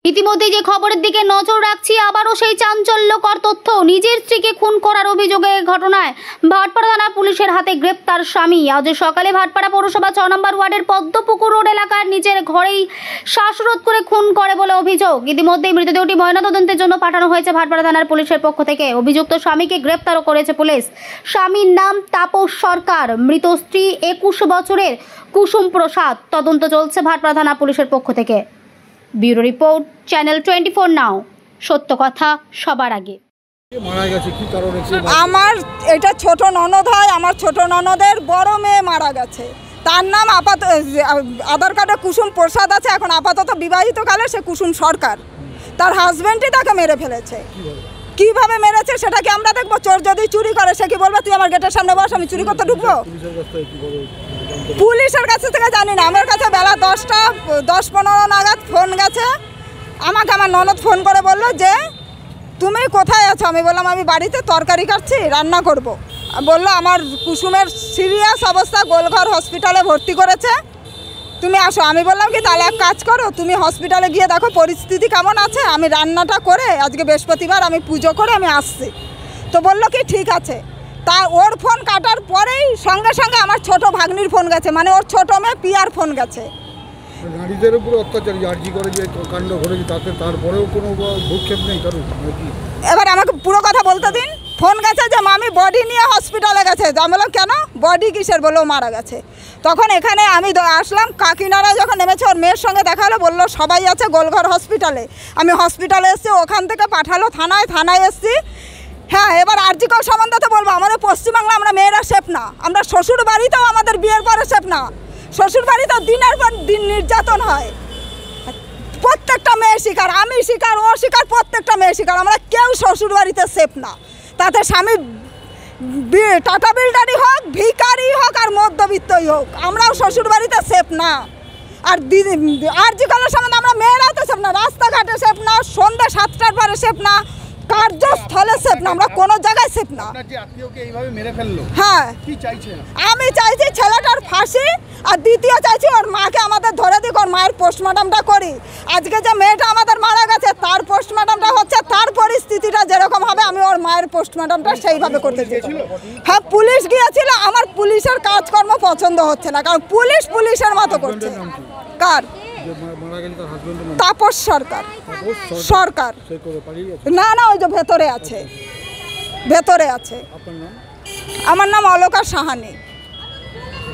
ইতিমধ্যে যে খবরের দিকে নজর রাখছি, আবারও সেই চাঞ্চল্যকর তথ্য। নিজের স্ত্রীকে খুন করার অভিযোগে ঘটনায় ভাটপাড়া থানার পুলিশের হাতে গ্রেপ্তার স্বামী। আজ সকালে ভাটপাড়া পৌরসভা 6 নম্বর ওয়ার্ডের পদ্মপুকুর রোড এলাকার নিজের ঘরেই শ্বাসরোধ করে খুন করে বলে অভিযোগ। ইতিমধ্যেই মৃতদেহটি ময়নাতদন্তের জন্য পাঠানো হয়েছে ভাটপাড়া থানার পুলিশের পক্ষ থেকে। অভিযুক্ত স্বামীকে গ্রেপ্তারও করেছে পুলিশ। স্বামীর নাম তাপস সরকার, মৃত স্ত্রী 21 বছরের কুসুম প্রসাদ। তদন্ত চলছে ভাটপাড়া থানা পুলিশের পক্ষ থেকে। ব্যুরো রিপোর্ট, চ্যানেল 24 নাও। সত্য কথা সবার আগে। আমার এটা ছোট ননদ হয়, আমার ছোট ননদের বড় মেয়ে মারা গেছে। তার নাম আধার কার্ডে কুসুম প্রসাদ আছে, এখন আপাতত বিবাহিত কালে সে কুসুম সরকার। তার হাজবেন্ডই তাকে মেরে ফেলেছে। কিভাবে মেরেছে সেটা কি আমরা দেখবো? চোর যদি চুরি করে সে কি বলবে তুই আমার গেটের সামনে বস, আমি চুরি করতে ঢুকবো? পুলিশের কাছে থেকে জানি না, আমার কাছে বেলা 10-15 নাগাদ ফোন গেছে। আমাকে আমার ননদ ফোন করে বললো যে তুমি কোথায় আছো? আমি বললাম আমি বাড়িতে তরকারি কাটছি, রান্না করব। বললো আমার কুসুমের সিরিয়াস অবস্থা, গোলঘর হসপিটালে ভর্তি করেছে, তুমি আসো। আমি বললাম কি তাহলে এক কাজ করো, তুমি হসপিটালে গিয়ে দেখো পরিস্থিতি কেমন আছে, আমি রান্নাটা করে আজকে বৃহস্পতিবার আমি পুজো করে আমি আসছি। তো বললো কি ঠিক আছে। তা ওর ফোন কাটার পরেই সঙ্গে সঙ্গে আমার ছোট ভাগ্নির ফোন গেছে, মানে ওর ছোট মেয়ে পিয়ার ফোন গেছে। নারীদের উপর অত্যাচার আর্জি করে যে কাণ্ড ঘটেছে তাতে তারপরেও কোনো ভূক্ষেপ নেই কারণ। এবার আমাকে পুরো কথা বলতে দিন। ফোন গেছে যে মামি বডি নিয়ে হসপিটালে গেছে। আমি বললাম কেন, বডি কিসের? বলেও মারা গেছে। তখন এখানে আমি আসলাম, কাকিনারা যখন নেমেছে ওর মেয়ের সঙ্গে দেখা হলো, বললো সবাই আছে গোলঘর হসপিটালে। আমি হসপিটালে এসেছি, ওখান থেকে পাঠালো থানায় এসেছি। হ্যাঁ, এবার আরজিকর সম্বন্ধে তো বলবো, আমাদের পশ্চিমবাংলা আমরা মেয়েরা সেফ না। আমরা শ্বশুর বাড়িতেও আমাদের বিয়ের পরে সেফ না। শ্বশুর বাড়িতেও দিনের পর দিন নির্যাতন হয়। প্রত্যেকটা মেয়ে শিকার, আমি শিকার, ও শিকার, প্রত্যেকটা মেয়ে শিকার। আমরা কেউ শ্বশুর বাড়িতে সেফ না। তাতে স্বামী টাটা বিল্ডারই হোক, ভিখারি হোক আর মধ্যবিত্তই হোক, আমরাও শ্বশুর বাড়িতে সেফ না। আর আরজিকরের সম্বন্ধে আমরা মেয়েরাও তো সেফ না। রাস্তাঘাটে সেফ না, সন্ধ্যা 7টার পরে সেফ না, কার্যস্থলে সেফ না, আমরা কোনো জায়গায় সেফ না। হ্যাঁ, আমি চাইছি ছেলেটার ফাঁসি, আর দ্বিতীয় চাইছি ওর মাকে আমাদের ধরে দিক, ওর মায়ের পোস্টমর্টমটা করি। আজকে যে মেয়েটা আমাদের মারা গেছে তার পোস্টমর্টমটা হচ্ছে, তার পরিস্থিতিটা যেরকম হবে আমি ওর মায়ের পোস্টমর্টমটা সেইভাবে করতে চাই। হ্যাঁ, পুলিশ গিয়েছিল। আমার পুলিশের কাজকর্ম পছন্দ হচ্ছে না, কারণ পুলিশের মতো করছে। কার? তাপস সরকার। না, ওই যে ভেতরে আছে। আমার নাম অলকা সাহানি।